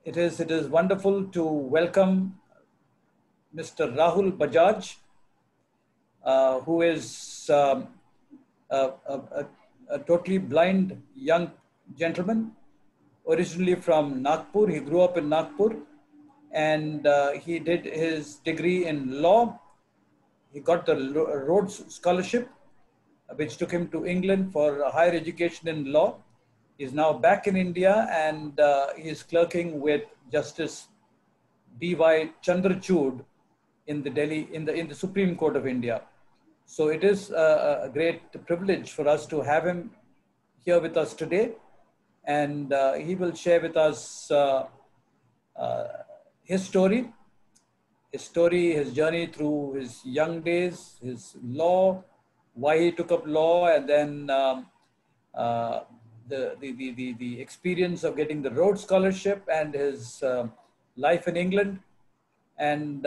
It is wonderful to welcome Mr. Rahul Bajaj, who is a totally blind young gentleman, originally from Nagpur. He grew up in Nagpur, and he did his degree in law. He got the Rhodes Scholarship, which took him to England for higher education in law. He's now back in India, and he's clerking with Justice D.Y. Chandrachud in the Delhi in the Supreme Court of India. So it is a great privilege for us to have him here with us today, and he will share with us uh, his story, his journey through his young days, his law, why he took up law, and then uh, the experience of getting the Rhodes Scholarship and his life in England, and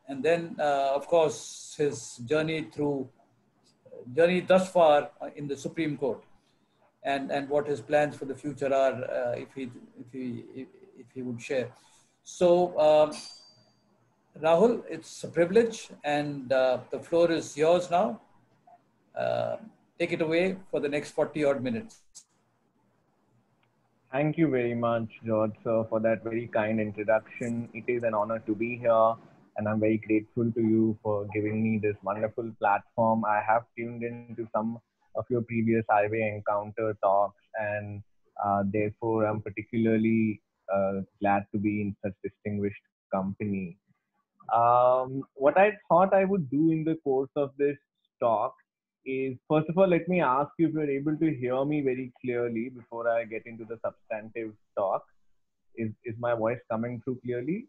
then of course his journey thus far in the Supreme Court, and what his plans for the future are, if he would share. So. Rahul, it's a privilege, and the floor is yours now. Uh, Take it away for the next 40 odd minutes. Thank you very much, George, sir, for that very kind introduction. It is an honor to be here, and I'm very grateful to you for giving me this wonderful platform. I have tuned into some of your previous highway encounter talks, and therefore I'm particularly glad to be in such distinguished company. What I thought I would do in the course of this talk is, first of all, let me ask you if you're able to hear me very clearly before I get into the substantive talk. Is my voice coming through clearly?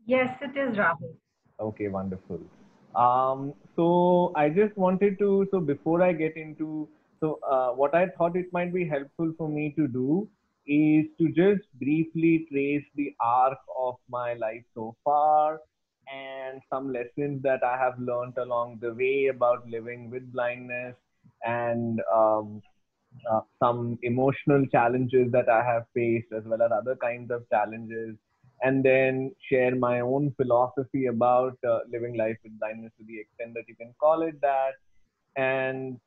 Yes, it is Rahul. Okay, wonderful. So I just wanted to, so before I get into, what I thought it might be helpful for me to do is to just briefly trace the arc of my life so far and some lessons that I have learned along the way about living with blindness and some emotional challenges that I have faced, as well as other kinds of challenges, and then share my own philosophy about living life with blindness to the extent that you can call it that, and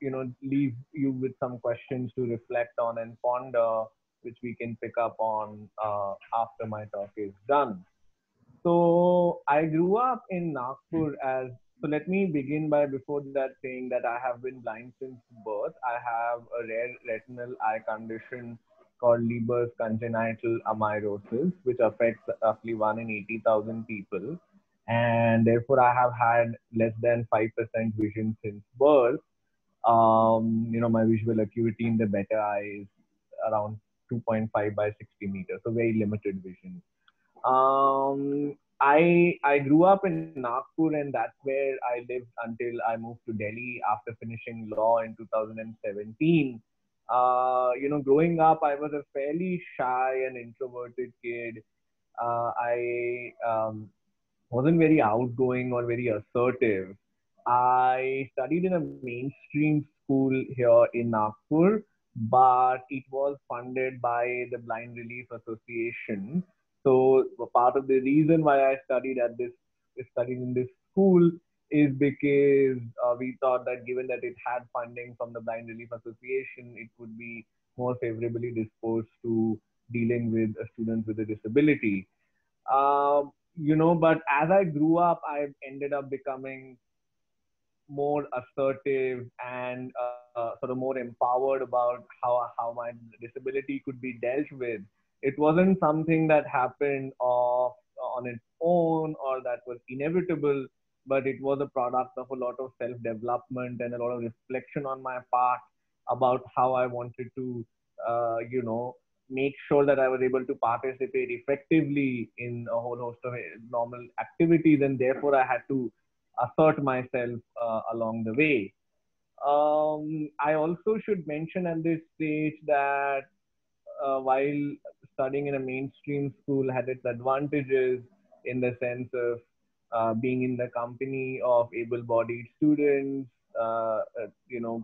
leave you with some questions to reflect on and ponder, which we can pick up on after my talk is done. So I grew up in Nagpur as, so let me begin by before that saying that I have been blind since birth. I have a rare retinal eye condition called Leber's congenital amaurosis, which affects roughly 1 in 80,000 people. And therefore I have had less than 5% vision since birth. My visual acuity in the better eye is around 2.5 by 60 meters, so very limited vision. I grew up in Nagpur, and that's where I lived until I moved to Delhi after finishing law in 2017. Growing up, I was a fairly shy and introverted kid. I wasn't very outgoing or very assertive. I studied in a mainstream school here in Nagpur, but it was funded by the Blind Relief Association. So part of the reason why I studied in this school is because we thought that given that it had funding from the Blind Relief Association, it would be more favorably disposed to dealing with students with a disability. But as I grew up, I ended up becoming more assertive and sort of more empowered about how my disability could be dealt with. It wasn't something that happened on its own or that was inevitable, but it was a product of a lot of self-development and a lot of reflection on my part about how I wanted to, make sure that I was able to participate effectively in a whole host of normal activities, and therefore I had to assert myself along the way. I also should mention at this stage that while studying in a mainstream school had its advantages in the sense of being in the company of able-bodied students,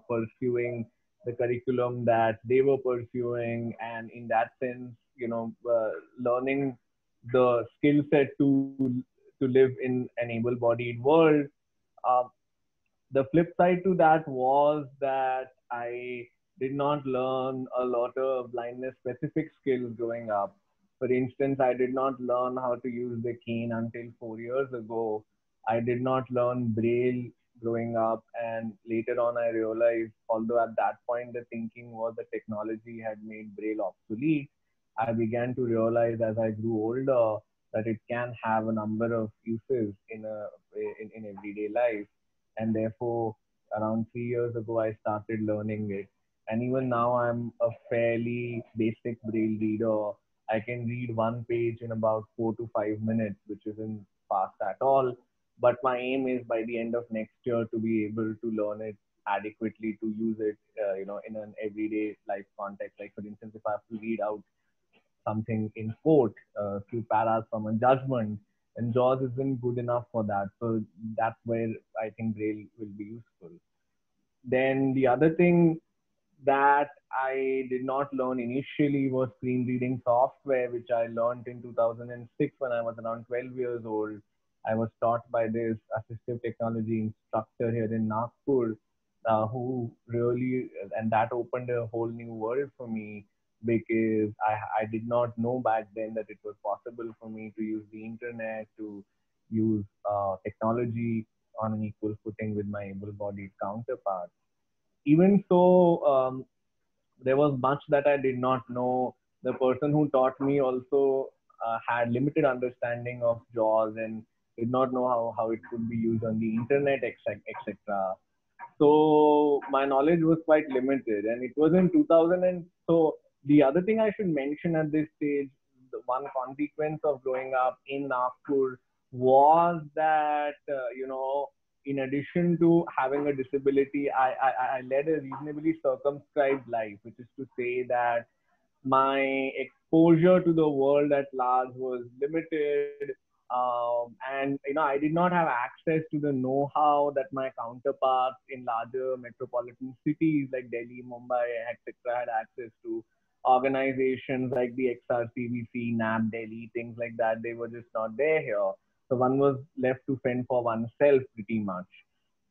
pursuing the curriculum that they were pursuing, and in that sense, learning the skill set to live in an able-bodied world. Uh, the flip side to that was that I did not learn a lot of blindness specific skills growing up. For instance, I did not learn how to use the cane until 4 years ago. I did not learn Braille growing up, and later on, I realized, although at that point the thinking was that technology had made Braille obsolete, I began to realize as I grew older that it can have a number of uses in everyday life, and therefore around 3 years ago I started learning it, and even now I'm a fairly basic Braille reader. I can read one page in about 4 to 5 minutes, which isn't fast at all, but my aim is by the end of next year to be able to learn it adequately, to use it in an everyday life context. Like for instance, if I have to read out something in court, a few paras from a judgment, and JAWS isn't good enough for that. So that's where I think Braille will be useful. Then the other thing that I did not learn initially was screen reading software, which I learned in 2006 when I was around 12 years old. I was taught by this assistive technology instructor here in Nagpur, who really, and that opened a whole new world for me, because I did not know back then that it was possible for me to use the internet, to use technology on an equal footing with my able-bodied counterparts. Even so, there was much that I did not know. The person who taught me also had limited understanding of JAWS and did not know how it could be used on the internet, etc. So my knowledge was quite limited, and it was in 2000. And so the other thing I should mention at this stage, the one consequence of growing up in Nagpur was that in addition to having a disability, I led a reasonably circumscribed life, which is to say that my exposure to the world at large was limited. And I did not have access to the know-how that my counterparts in larger metropolitan cities like Delhi, Mumbai, etc. had access to. Organizations like the XRCVC, NAB Delhi, things like that, they were just not there here. So one was left to fend for oneself pretty much.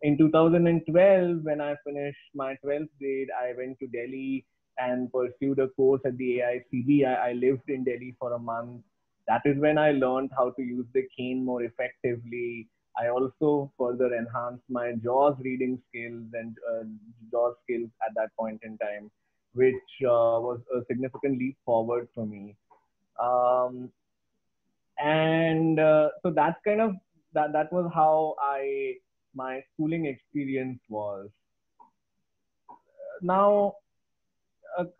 In 2012, when I finished my 12th grade, I went to Delhi and pursued a course at the AICB. I lived in Delhi for a month. That is when I learned how to use the cane more effectively. I also further enhanced my JAWS reading skills and JAWS skills at that point in time, which was a significant leap forward for me. And so that's kind of that was how my schooling experience was. Now,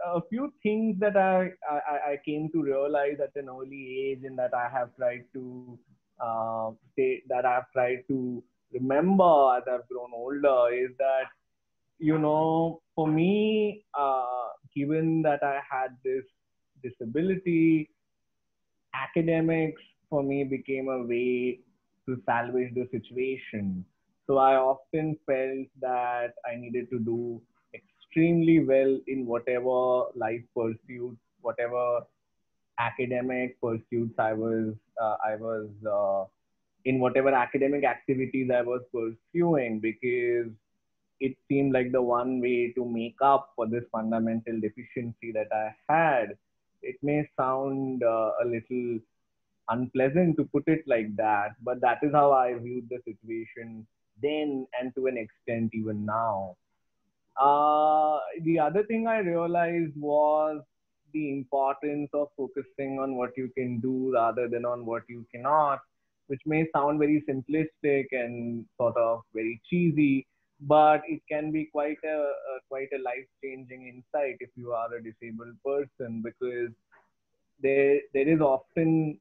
a few things that I came to realize at an early age, and that I have tried to that I've tried to remember as I've grown older, is that for me, given that I had this disability, academics for me became a way to salvage the situation. So I often felt that I needed to do extremely well in whatever life pursuits, whatever academic pursuits I was in whatever academic activities I was pursuing, because it seemed like the one way to make up for this fundamental deficiency that I had. It may sound a little unpleasant to put it like that, but that is how I viewed the situation then, and to an extent even now. The other thing I realized was the importance of focusing on what you can do rather than on what you cannot, which may sound very simplistic and sort of very cheesy, but it can be quite a life-changing insight if you are a disabled person, because there is often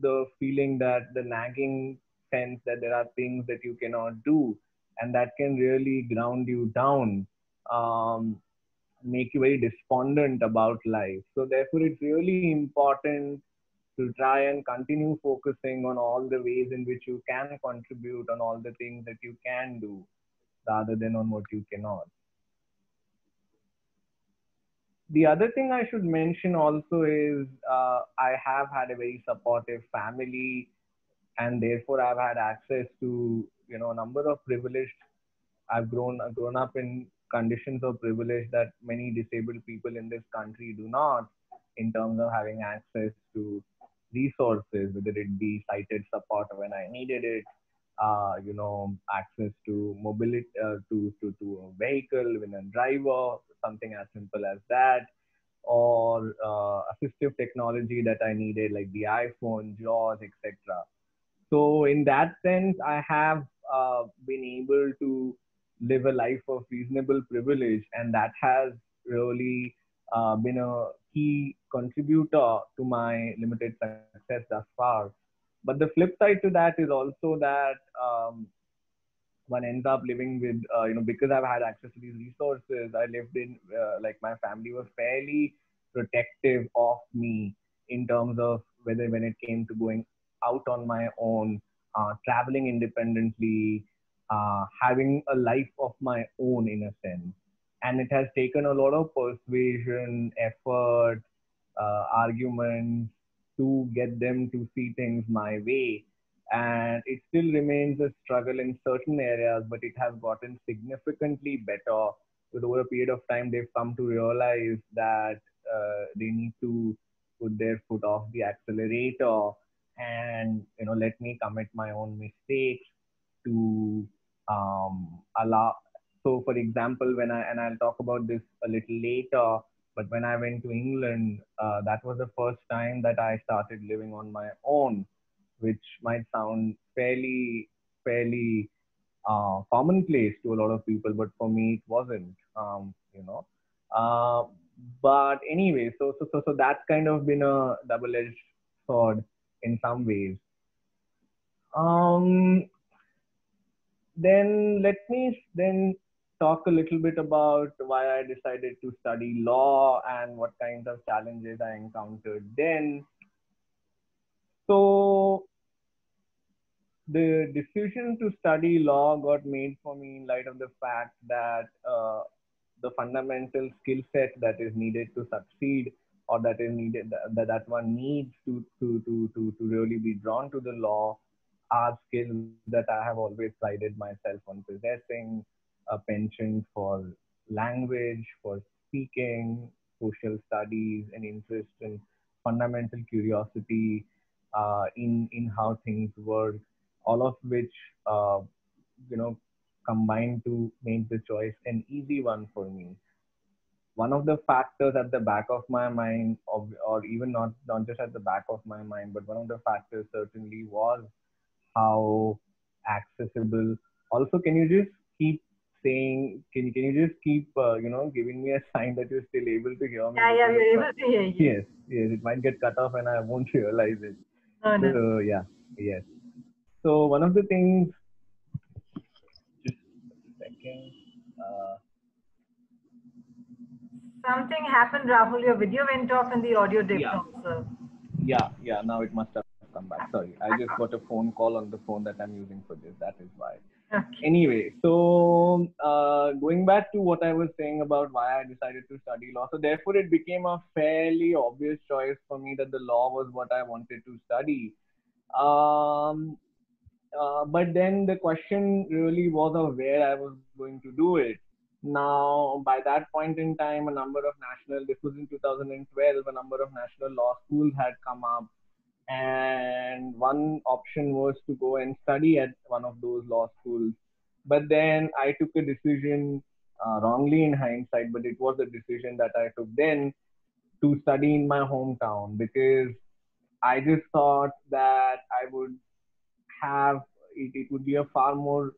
the feeling that the nagging sense that there are things that you cannot do, and that can really ground you down, make you very despondent about life. So therefore, it's really important to try and continue focusing on all the ways in which you can contribute, on all the things that you can do, rather than on what you cannot. The other thing I should mention also is I have had a very supportive family, and therefore I've had access to a number of privileged. I've grown up in conditions of privilege that many disabled people in this country do not, in terms of having access to resources, whether it be sighted support when I needed it, access to mobility, to a vehicle with a driver, something as simple as that, or assistive technology that I needed, like the iPhone, JAWS, etc. So in that sense, I have been able to live a life of reasonable privilege, and that has really been a key contributor to my limited success thus far. But the flip side to that is also that one ends up living with, because I've had access to these resources, I lived in, like my family was fairly protective of me in terms of whether when it came to going out on my own, traveling independently, having a life of my own in a sense. And it has taken a lot of persuasion, effort, arguments to get them to see things my way, and it still remains a struggle in certain areas, but it has gotten significantly better. With over a period of time, they've come to realize that they need to put their foot off the accelerator and let me commit my own mistakes to allow. So, for example, when I'll talk about this a little later, but when I went to England, that was the first time that I started living on my own, which might sound fairly commonplace to a lot of people, but for me it wasn't. Uh, but anyway, so that's kind of been a double-edged sword in some ways. Um, then let me then talk a little bit about why I decided to study law and what kinds of challenges I encountered then. So the decision to study law got made for me in light of the fact that the fundamental skill set that is needed to succeed, or that is needed that one needs to really be drawn to the law, are skills that I have always prided myself on possessing: a penchant for language, for speaking, social studies, an interest in fundamental curiosity in how things work, all of which uh, you know combine to make the choice an easy one for me. One of the factors at the back of my mind, or even not just at the back of my mind, but one of the factors certainly was how accessible. Also, can you just keep saying? Can you just keep giving me a sign that you're still able to hear me? Yeah, we're able to hear you. Yes, yes, it might get cut off and I won't realize it. No, no. So yeah, yes. So one of the things, just a second. Uh, Something happened, Rahul. Your video went off and the audio dipped yeah, also. yeah. Now it must have come back. Sorry, I just got a phone call on the phone that I'm using for this. That is why. Okay. Anyway, so going back to what I was saying about why I decided to study law, so therefore it became a fairly obvious choice for me that the law was what I wanted to study. Um, but then the question really was of where I was going to do it. Now, by that point in time, a number of national, this was in 2012, a number of national law schools had come up, and one option was to go and study at one of those law schools. But then I took a decision, wrongly in hindsight, but it was a decision that I took then, to study in my hometown, because I just thought that I would have it would be a far more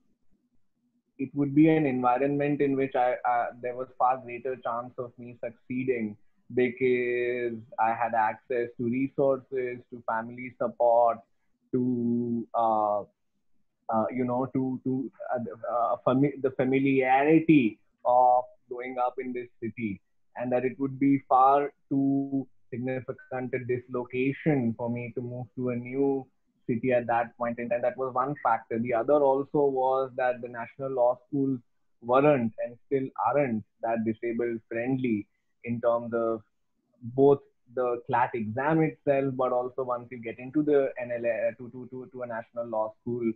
it would be an environment in which there was far greater chance of me succeeding, because I had access to resources, to family support, to the familiarity of growing up in this city, and that it would be far too significant a dislocation for me to move to a new city at that point in time. That was one factor. The other also was that the national law schools weren't and still aren't that disabled friendly. in terms of both the CLAT exam itself, but also once you get into the NLA to a national law school,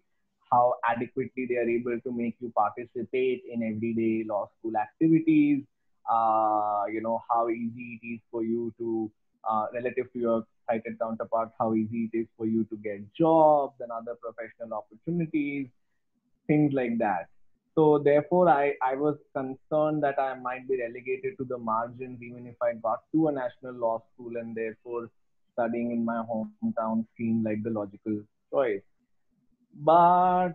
how adequately they are able to make you participate in everyday law school activities. How easy it is for you to, relative to your cited counterparts, how easy it is for you to get jobs and other professional opportunities, things like that. So therefore, I was concerned that I might be relegated to the margins even if I got to a national law school, and therefore studying in my hometown seemed like the logical choice. But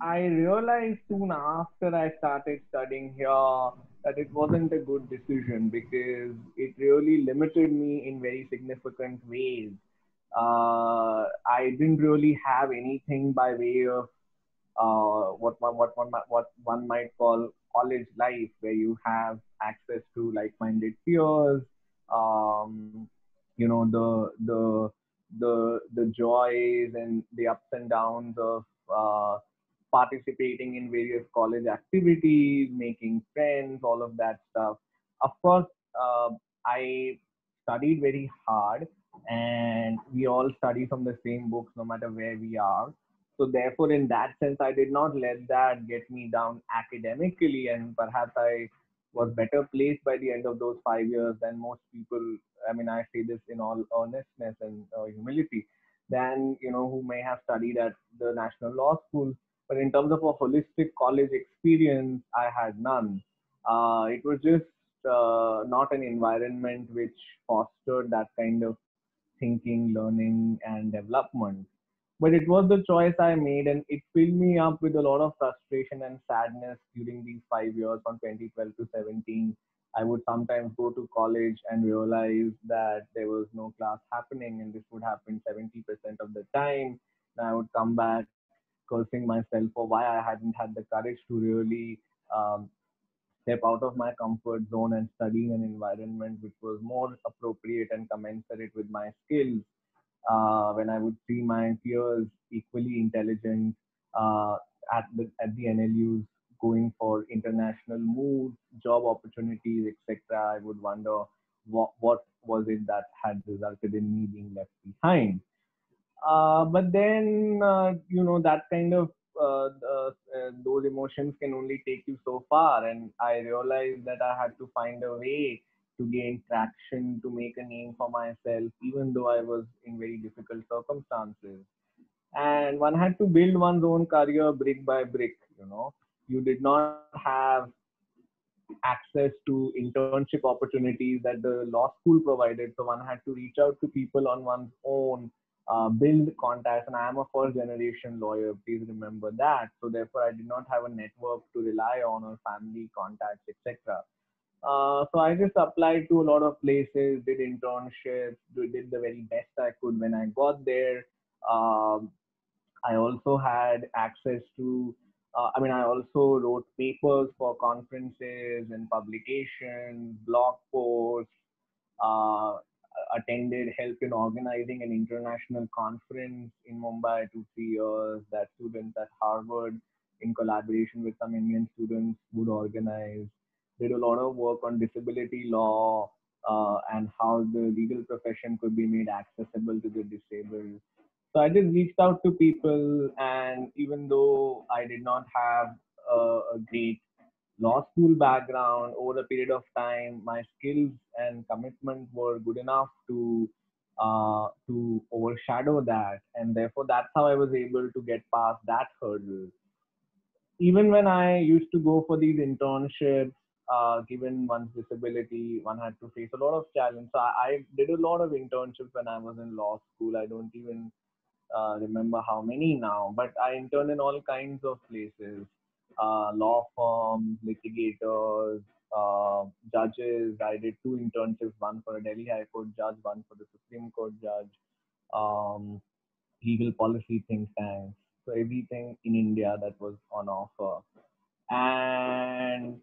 I realized soon after I started studying here that it wasn't a good decision because it really limited me in very significant ways. I didn't really have anything by way of what one might call college life, where you have access to like-minded peers, um, the joys and the ups and downs of participating in various college activities, making friends, all of that stuff. Of course, I studied very hard, and we all study from the same books, no matter where we are. So therefore, in that sense, I did not let that get me down academically, and perhaps I was better placed by the end of those 5 years than most people. I mean, I say this in all earnestness and humility, than who may have studied at the National Law School. But in terms of a holistic college experience, I had none. It was just not an environment which fostered that kind of thinking, learning, and development. But it was the choice I made, and it filled me up with a lot of frustration and sadness during these 5 years from 2012 to 17. I would sometimes go to college and realize that there was no class happening, and this would happen 70% of the time. And I would come back cursing myself for why I hadn't had the courage to really um, step out of my comfort zone and study in an environment which was more appropriate and commensurate with my skills. When I would see my peers equally intelligent uh, at the NLUs going for international moves, job opportunities, etc., I would wonder what was it that had resulted in me being left behind. But then, that kind of those emotions can only take you so far. And I realized that I had to find a way to gain traction, to make a name for myself, even though I was in very difficult circumstances. And one had to build one's own career brick by brick. You did not have access to internship opportunities that the law school provided. So one had to reach out to people on one's own, build contacts. And I am a first generation lawyer, please remember that. So therefore, I did not have a network to rely on or family contacts, etc. So I just applied to a lot of places, did internships, did the very best I could when I got there. Um, I also had access to, I also wrote papers for conferences and publications, blog posts, uh, attended, helped in organizing an international conference in Mumbai 2 3 years that students at Harvard, in collaboration with some Indian students, would organize. Did a lot of work on disability law and how the legal profession could be made accessible to the disabled. So I just reached out to people, and even though I did not have a great law school background, over a period of time, my skills and commitment were good enough to overshadow that, and therefore that's how I was able to get past that hurdle. Even when I used to go for these internships, given one's disability, one had to face a lot of challenge. So I did a lot of internships when I was in law school. I don't even remember how many now, but I interned in all kinds of places, law firms, litigators, judges. I did two internships, one for a Delhi High Court judge, one for the Supreme Court judge, um, legal policy think tanks. So everything in India that was on offer. And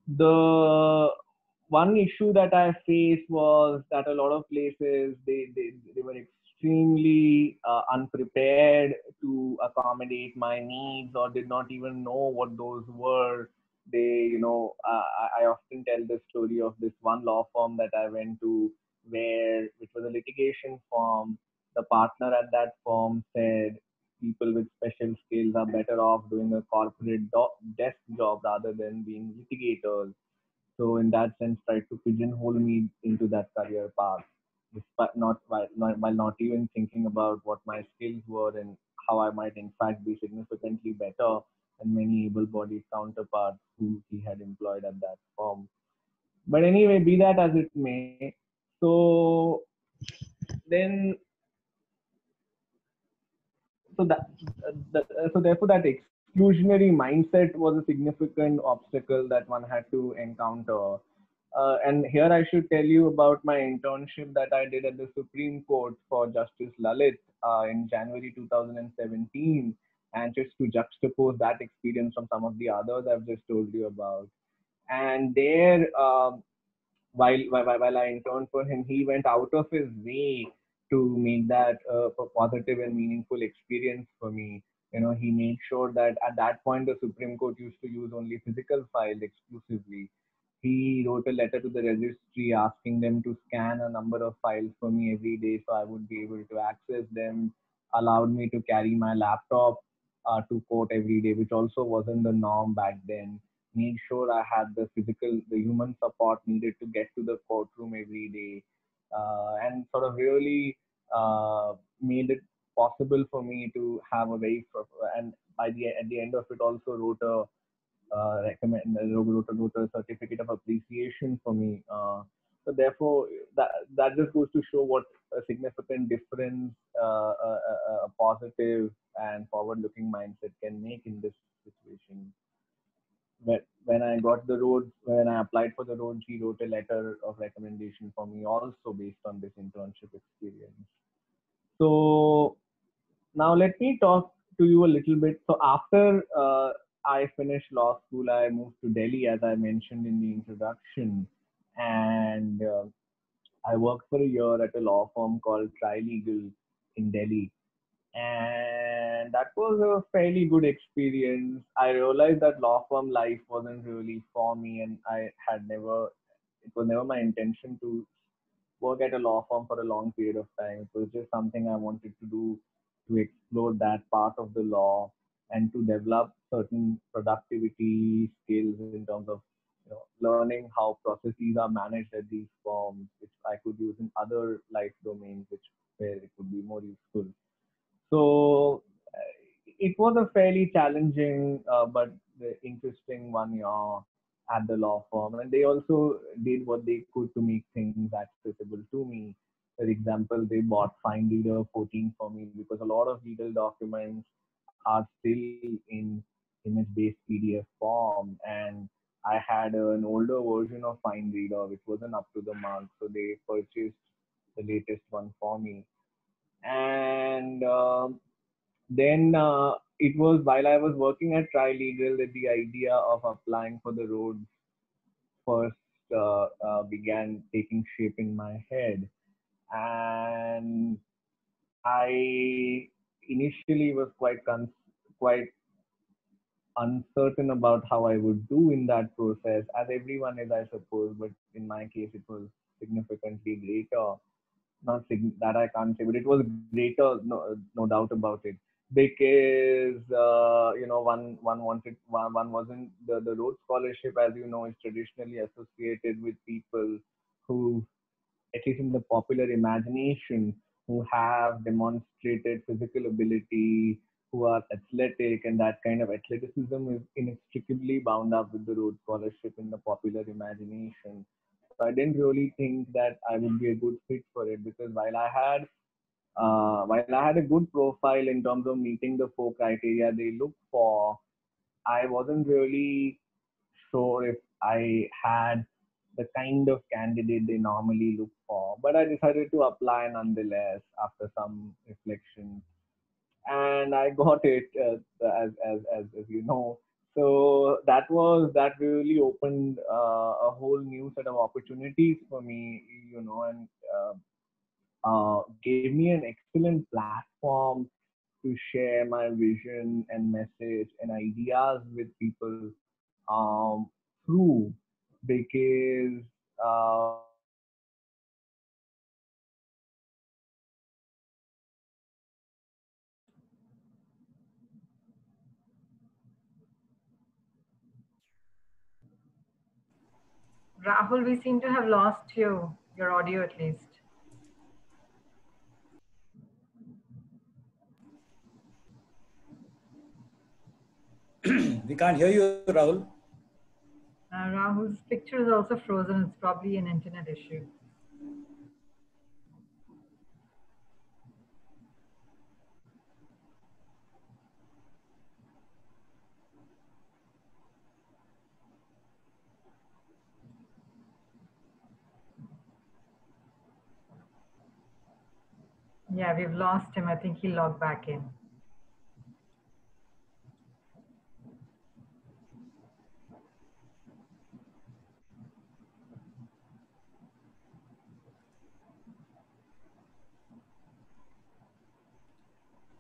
the one issue that I faced was that a lot of places they were extremely unprepared to accommodate my needs, or did not even know what those were. they, I often tell the story of this one law firm that I went to, where which was a litigation firm. The partner at that firm said people with special skills are better off doing a corporate desk job rather than being litigators. So in that sense, tried to pigeonhole me into that career path, despite while not even thinking about what my skills were and how I might in fact be significantly better than many able-bodied counterparts who he had employed at that firm. But anyway, be that as it may, so then so that so therefore that exclusionary mindset was a significant obstacle that one had to encounter. And here I should tell you about my internship that I did at the Supreme Court for Justice Lalit in January 2017, and just to juxtapose that experience from some of the others I've just told you about. And there, while I interned for him, he went out of his way to make that a positive and meaningful experience for me. He made sure that at that point the Supreme Court used to use only physical files exclusively. He wrote a letter to the registry asking them to scan a number of files for me every day so I would be able to access them. Allowed me to carry my laptop to court every day, which also wasn't the norm back then. Made sure I had the human support needed to get to the courtroom every day, and sort of really made it possible for me to have a and at the end of it also wrote a wrote a certificate of appreciation for me. So therefore, that just goes to show what a significant difference a positive and forward-looking mindset can make in this situation. When I got the road, when I applied for the road, he wrote a letter of recommendation for me also based on this internship experience. So now let me talk to you a little bit. So after I finished law school, I moved to Delhi, as I mentioned in the introduction, and I worked for a year at a law firm called Trilegal in Delhi, and that was a fairly good experience. I realized that law firm life wasn't really for me, and it was never my intention to work at a law firm for a long period of time. It was just something I wanted to do to explore that part of the law and to develop certain productivity skills in terms of learning how processes are managed at these firms, which I could use in other life domains, which where it would be more useful. So it was a fairly challenging but interesting 1 year at the law firm, and they also did what they could to make things accessible to me. For example, they bought Fine Reader 14 for me because a lot of legal documents are still in image-based PDF form, and I had an older version of Fine Reader which wasn't up to the mark, so they purchased the latest one for me. And then it was while I was working at Trilegal that the idea of applying for the roads first began taking shape in my head. And I initially was quite uncertain about how I would do in that process, as everyone is, I suppose. But in my case, it was significantly greater. That I can't say, but it was greater, no doubt about it. Because one wasn't the Rhodes Scholarship, as you know, is traditionally associated with people who, at least in the popular imagination, who have demonstrated physical ability, who are athletic, and that kind of athleticism is inextricably bound up with the Rhodes Scholarship in the popular imagination. So I didn't really think that I would be a good fit for it, because while I had a good profile in terms of meeting the four criteria they look for, I wasn't really sure if I had the kind of candidate they normally look for. But I decided to apply nonetheless after some reflection, and I got it, as you know. So that really opened a whole new set of opportunities for me, and gave me an excellent platform to share my vision and message and ideas with people through, because Rahul, we seem to have lost you, your audio at least. We can't hear you, Rahul. Rahul's picture is also frozen. It's probably an internet issue. Yeah, we've lost him. I think he logged back in.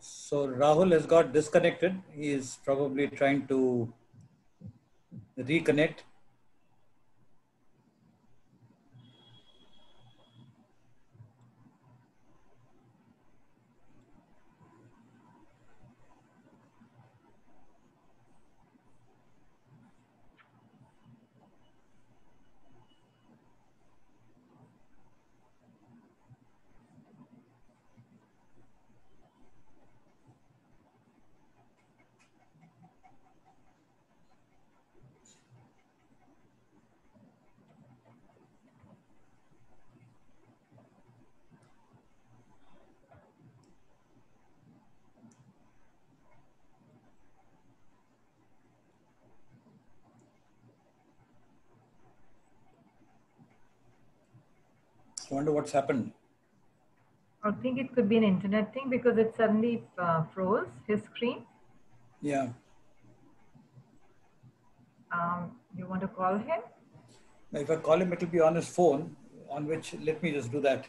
So Rahul has got disconnected. He is probably trying to reconnect. I wonder what's happened. I think it could be an internet thing because it suddenly froze his screen. Yeah. You want to call him? If I call him, it will be on his phone, on which, let me just do that.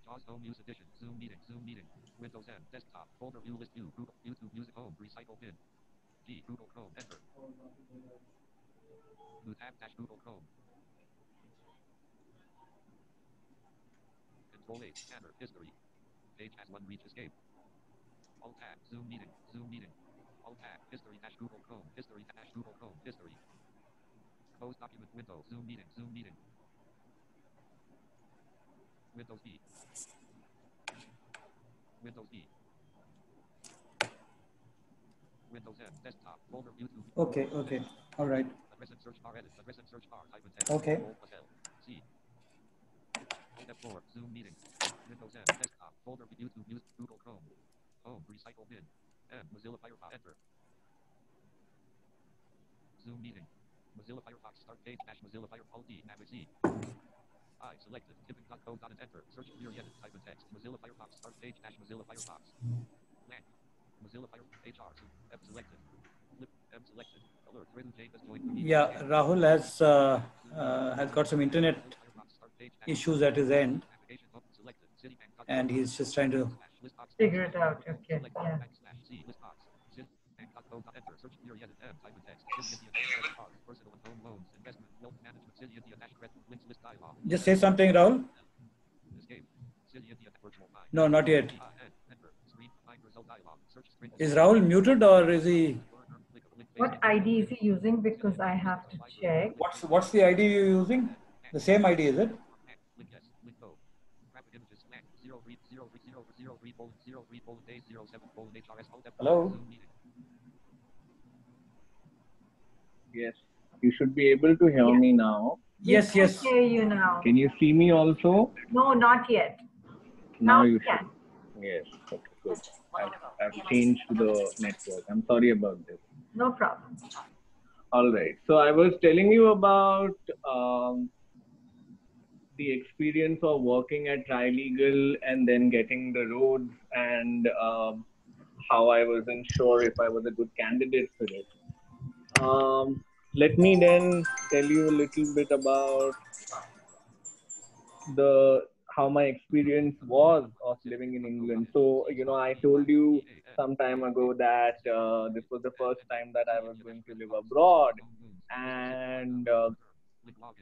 JAWS Home Use Edition, Zoom meeting, Windows 10, desktop, folder view list view, Google, YouTube Music Home, recycle bin, G, Google Chrome, enter. New tab dash Google Chrome. Control H, scanner, history. Page has one reach escape. Alt tab, Zoom meeting, Alt tab, history dash Google Chrome, history dash Google Chrome, history. Close document window, Zoom meeting. Windows D. Windows D. Windows 10, desktop, folder, YouTube. Okay. All right. Address and search bar, edit. Address and search bar, type in text. Okay. Control+L, C. Step 4, Zoom meeting. Windows 10, desktop, folder, YouTube, Music, Google Chrome. Home, recycle bin. M, Mozilla Firefox, enter. Zoom meeting. Mozilla Firefox start page dash Mozilla Firefox D, Navic C. I selected, tipping.co.and enter. Search clear edit, type in text. Mozilla Firefox start page dash Mozilla Firefox. Blank. Mozilla Firefox HR, M selected. Flip, M selected. Alert, Renu Jain has joined the meeting. Yeah, Rahul has got some internet issues at his end, and he's just trying to Figure it out. Okay. Yeah. just say something, Rahul. No, not yet. Is Rahul muted or is he? What ID is he using? Because I have to check. What's the ID you're using? The same ID, is it? Hello? yes, you should be able to hear me now. Yes. I hear you now. Can you see me also? No, not yet. Now you you can. should. Yes. Okay, good. I've changed the network. I'm sorry about this. No problem. All right. So I was telling you about the experience of working at Trilegal and then getting the roads, and how I wasn't sure if I was a good candidate for it. Let me then tell you a little bit about how my experience was of living in England. So, I told you some time ago that this was the first time that I was going to live abroad. And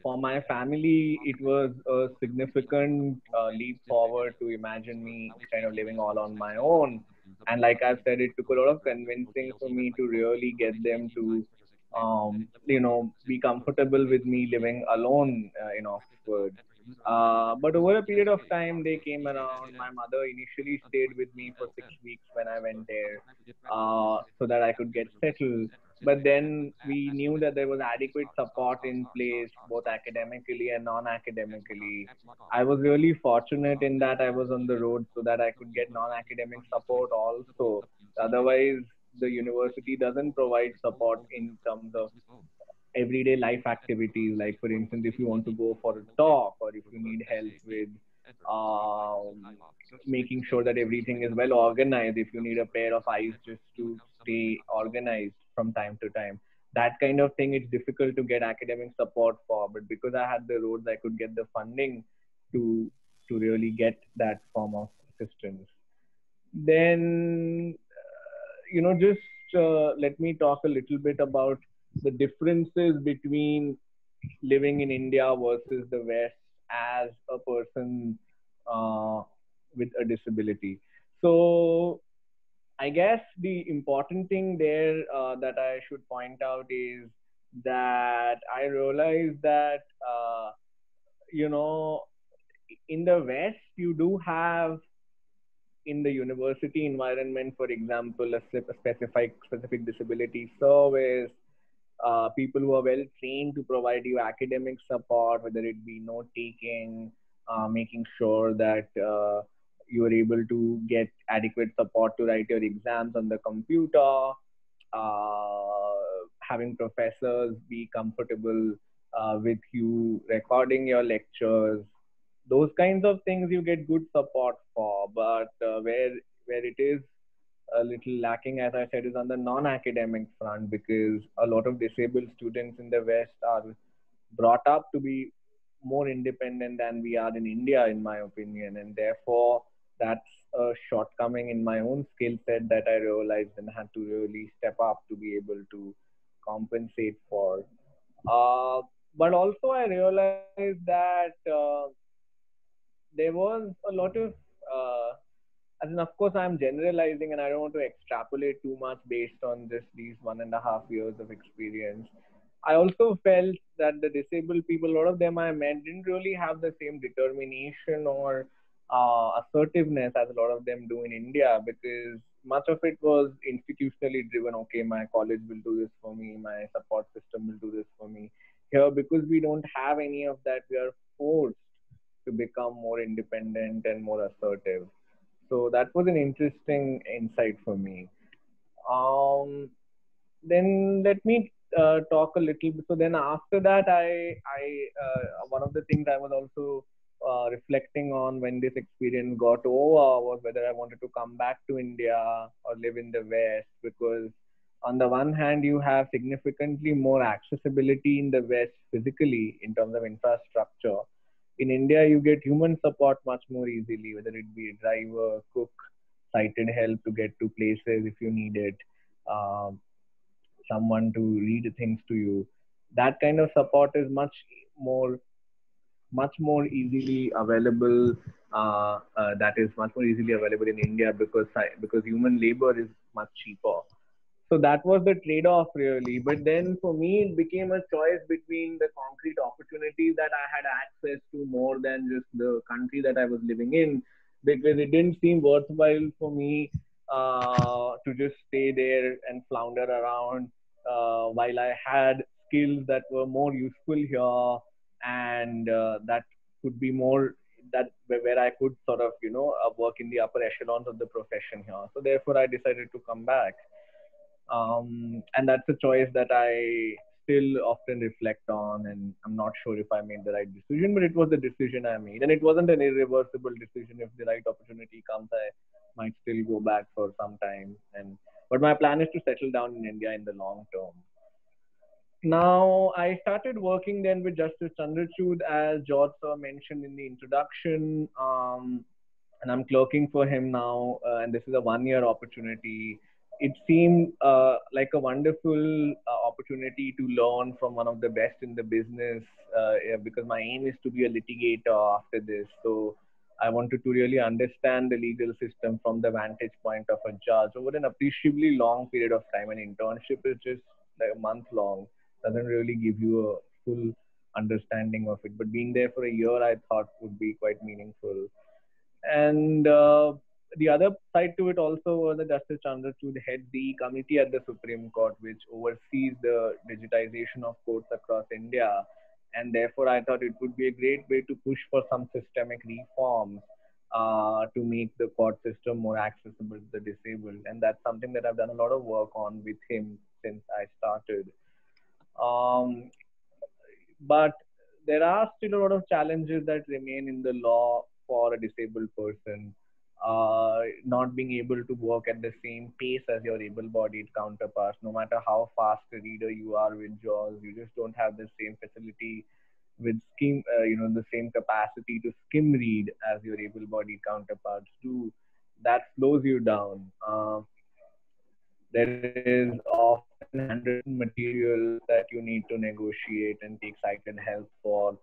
for my family, it was a significant leap forward to imagine me kind of living all on my own. And like I've said, it took a lot of convincing for me to really get them to, be comfortable with me living alone in Oxford. But over a period of time, they came around. My mother initially stayed with me for 6 weeks when I went there, so that I could get settled. But then we knew that there was adequate support in place, both academically and non-academically. I was really fortunate in that I was on the road so that I could get non-academic support also. Otherwise, the university doesn't provide support in terms of everyday life activities. Like, for instance, if you want to go for a talk or if you need help with um, making sure that everything is well organized, if you need a pair of eyes just to stay organized from time to time, that kind of thing, it's difficult to get academic support for. But because I had the roads, I could get the funding to really get that form of assistance. Then, just let me talk a little bit about the differences between living in India versus the West as a person uh, with a disability. So, I guess the important thing there that I should point out is that I realized that, you know, in the West, you do have in the university environment, for example, a specific disability service, people who are well trained to provide you academic support, whether it be note taking, making sure that you are able to get adequate support to write your exams on the computer, uh, having professors be comfortable with you recording your lectures. Those kinds of things you get good support for. But where it is a little lacking, as I said, is on the non-academic front, because a lot of disabled students in the West are brought up to be more independent than we are in India, in my opinion, and therefore that's a shortcoming in my own skill set that I realized and had to really step up to be able to compensate for. Uh, but also I realized that there was a lot of and of course, I'm generalizing and I don't want to extrapolate too much based on these 1.5 years of experience. I also felt that the disabled people, a lot of them I met, didn't really have the same determination or assertiveness as a lot of them do in India, because much of it was institutionally driven. Okay, my college will do this for me, my support system will do this for me. Here, because we don't have any of that, we are forced to become more independent and more assertive. So that was an interesting insight for me. Um, then let me talk a little bit. So then after that, one of the things I was also reflecting on when this experience got over was whether I wanted to come back to India or live in the West, because on the one hand, you have significantly more accessibility in the West physically in terms of infrastructure. In India, you get human support much more easily, whether it be a driver, cook, sighted help to get to places if you need it, um, someone to read things to you. That kind of support is more much more easily available. That is much more easily available in India because human labor is much cheaper. So that was the trade-off really. But then for me, it became a choice between the concrete opportunities that I had access to more than just the country that I was living in, because it didn't seem worthwhile for me to just stay there and flounder around while I had skills that were more useful here, and that could be more that where I could sort of work in the upper echelons of the profession here. So therefore, I decided to come back, and that's a choice that I still often reflect on, and I'm not sure if I made the right decision, but it was the decision I made, and it wasn't an irreversible decision. If the right opportunity comes, I might still go back for some time, and but my plan is to settle down in India in the long term. Now, I started working then with Justice Chandrachud, as George sir mentioned in the introduction, and I'm clerking for him now, and this is a 1 year opportunity. It seemed like a wonderful opportunity to learn from one of the best in the business, yeah, because my aim is to be a litigator after this. So I wanted to really understand the legal system from the vantage point of a judge over an appreciably long period of time. An internship is just like a month long, doesn't really give you a full understanding of it. But being there for a year, I thought would be quite meaningful. And the other side to it also was that Justice Chandrachud head the committee at the Supreme Court, which oversees the digitization of courts across India. And therefore, I thought it would be a great way to push for some systemic reforms to make the court system more accessible to the disabled. And that's something that I've done a lot of work on with him since I started. Um, but there are still a lot of challenges that remain in the law for a disabled person. Not being able to work at the same pace as your able-bodied counterparts, no matter how fast a reader you are with JAWS, you just don't have the same facility with skim, the same capacity to skim read as your able-bodied counterparts do. That slows you down. There is often handwritten materials that you need to negotiate and take sighted help for.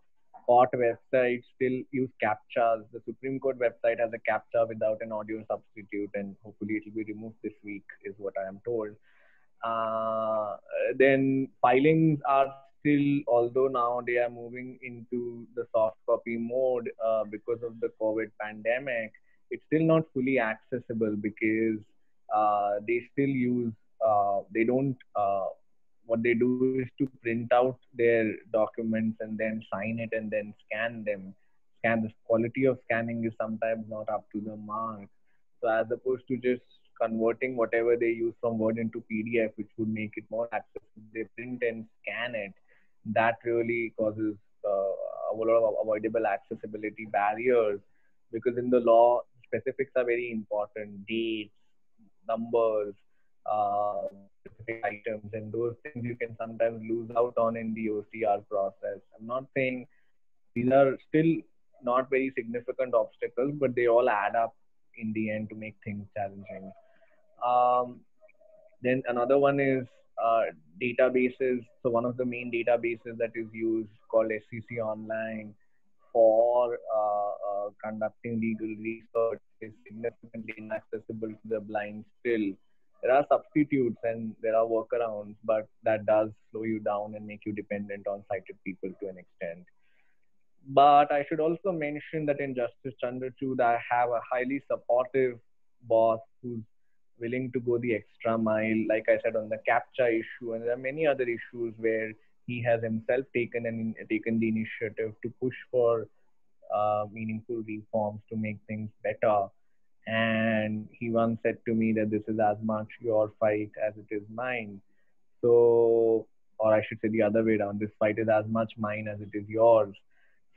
Court websites still use CAPTCHAs. The Supreme Court website has a CAPTCHA without an audio substitute, and hopefully it will be removed this week, is what I am told. Uh, then filings are still, although now they are moving into the soft copy mode because of the COVID pandemic, it's still not fully accessible because they still use, they don't, what they do is to print out their documents and then sign it and then scan them. Scan the quality of scanning is sometimes not up to the mark. So as opposed to just converting whatever they use from Word into PDF, which would make it more accessible, they print and scan it. That really causes a lot of avoidable accessibility barriers because in the law, specifics are very important. Dates, numbers, specific items, and those things you can sometimes lose out on in the OCR process. I'm not saying these are still not very significant obstacles, but they all add up in the end to make things challenging. Um, then another one is databases. So one of the main databases that is used called SCC Online for conducting legal research is significantly inaccessible to the blind still. There are substitutes and there are workarounds, but that does slow you down and make you dependent on sighted people to an extent. But I should also mention that in Justice Chandrachud, I have a highly supportive boss who's willing to go the extra mile, like I said, on the CAPTCHA issue. And there are many other issues where he has himself taken the initiative to push for meaningful reforms to make things better. And he once said to me that this is as much your fight as it is mine. So, or I should say the other way around, this fight is as much mine as it is yours.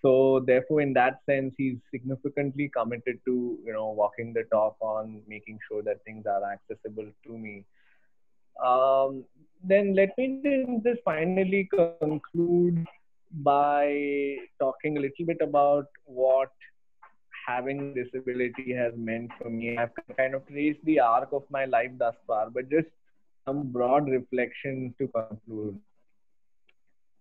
So therefore, in that sense, he's significantly committed to, walking the talk on making sure that things are accessible to me. Then let me just finally conclude by talking a little bit about what having a disability has meant for me. I've kind of traced the arc of my life thus far, but just some broad reflections to conclude.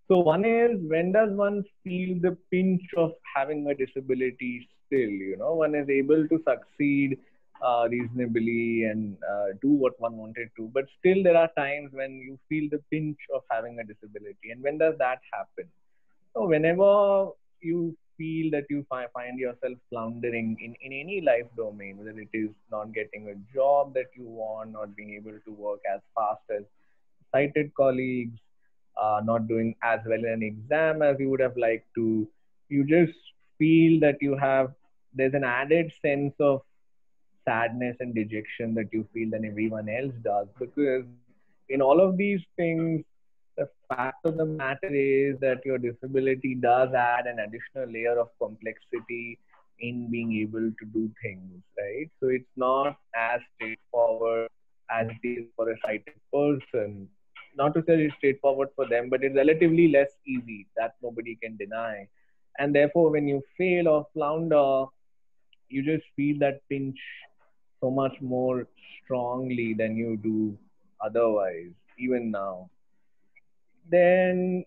So one is, when does one feel the pinch of having a disability still? One is able to succeed reasonably and do what one wanted to, but still there are times when you feel the pinch of having a disability. And when does that happen? So whenever you feel that you find yourself floundering in any life domain, whether it is not getting a job that you want, not being able to work as fast as sighted colleagues, not doing as well in an exam as you would have liked to, you just feel that there's an added sense of sadness and dejection that you feel than everyone else does. Because in all of these things, the fact of the matter is that your disability does add an additional layer of complexity in being able to do things, right? So it's not as straightforward as it is for a sighted person. not to say it's straightforward for them, but it's relatively less easy. That nobody can deny. And therefore, when you fail or flounder, you just feel that pinch so much more strongly than you do otherwise, even now. Then,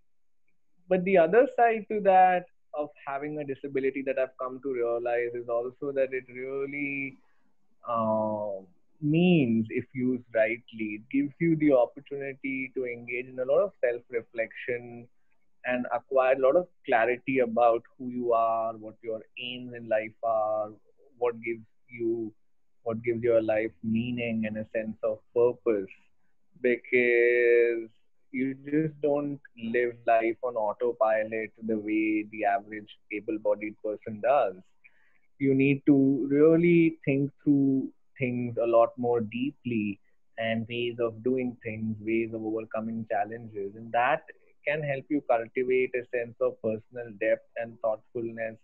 but the other side to that of having a disability that I've come to realize is also that it really uh, means, if used rightly, it gives you the opportunity to engage in a lot of self reflection and acquire a lot of clarity about who you are, what your aims in life are, what gives you, what gives your life meaning and a sense of purpose. Because you just don't live life on autopilot the way the average able-bodied person does. You need to really think through things a lot more deeply, and ways of doing things, ways of overcoming challenges. And that can help you cultivate a sense of personal depth and thoughtfulness,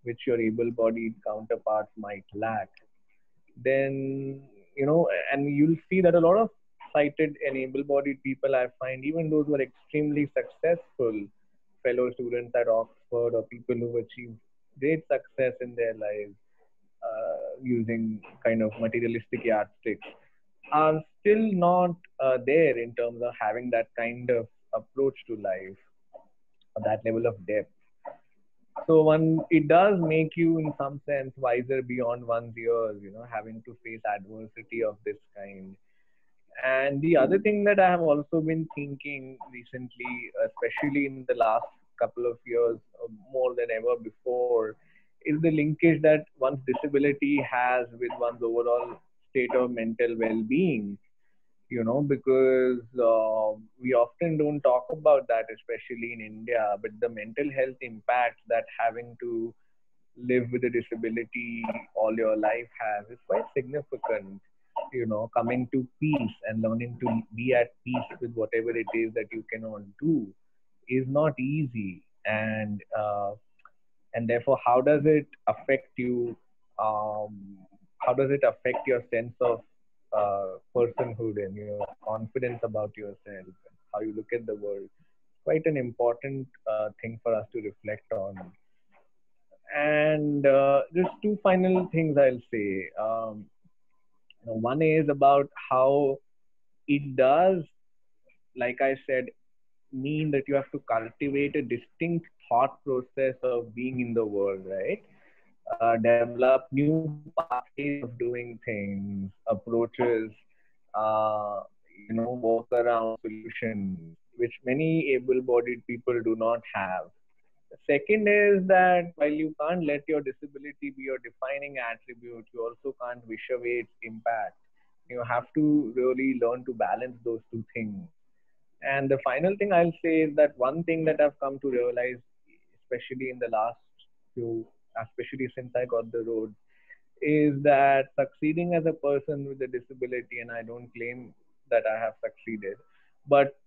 which your able bodied counterparts might lack. Then, and you'll see that a lot of sighted and able bodied people, I find, even those who are extremely successful, fellow students at Oxford or people who've achieved great success in their lives, using kind of materialistic yardsticks, are still not there in terms of having that kind of approach to life, or that level of depth. So it does make you, in some sense, wiser beyond one's years, having to face adversity of this kind. And the other thing that I have also been thinking recently, especially in the last couple of years, more than ever before, is the linkage that one's disability has with one's overall state of mental well-being. Because we often don't talk about that, especially in India, but the mental health impact that having to live with a disability all your life has is quite significant. Coming to peace and learning to be at peace with whatever it is that you cannot do is not easy. And therefore, how does it affect you? How does it affect your sense of personhood and your confidence about yourself and how you look at the world? Quite an important thing for us to reflect on. And just two final things I'll say. One is about how it does, like I said, mean that you have to cultivate a distinct thought process of being in the world, right? Develop new pathways of doing things, approaches, workaround solutions, which many able-bodied people do not have. The second is that while you can't let your disability be your defining attribute, you also can't wish away its impact. You have to really learn to balance those two things. And the final thing I'll say is that one thing that I've come to realize, especially in the last few, especially since I got the road, is that succeeding as a person with a disability, and I don't claim that I have succeeded, but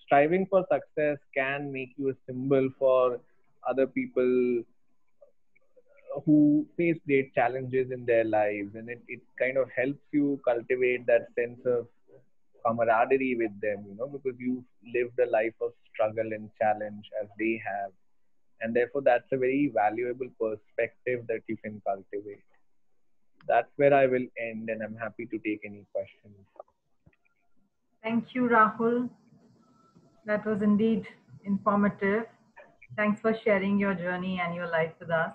striving for success can make you a symbol for other people who face great challenges in their lives, and it kind of helps you cultivate that sense of camaraderie with them, because you've lived a life of struggle and challenge as they have. And therefore, that's a very valuable perspective that you can cultivate. That's where I will end, and I'm happy to take any questions. Thank you, Rahul. That was indeed informative. Thanks for sharing your journey and your life with us.